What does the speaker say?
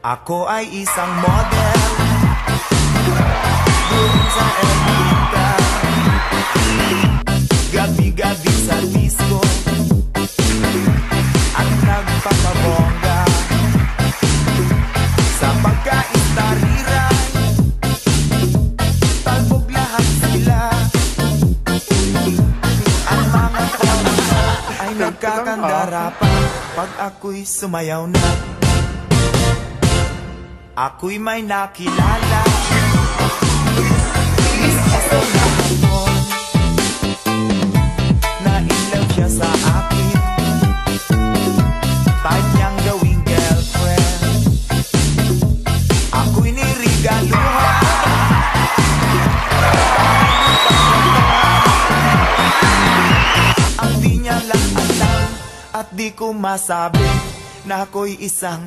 Ako ay isang model doon sa Ermita. Gabi-gabi sa disco at nagpapabongga sa pagkaistariran. Talbog lahat sila. Ang mga tao ay nagkakandara pa pag ako'y sumayaw na. Ako'y may nakilala, isa na ako, na-inlove siya sa akin. Type niyang gawing girlfriend, ako'y nirigaluhan. Ang di niya lang alam at di ko masabi na ako'y isang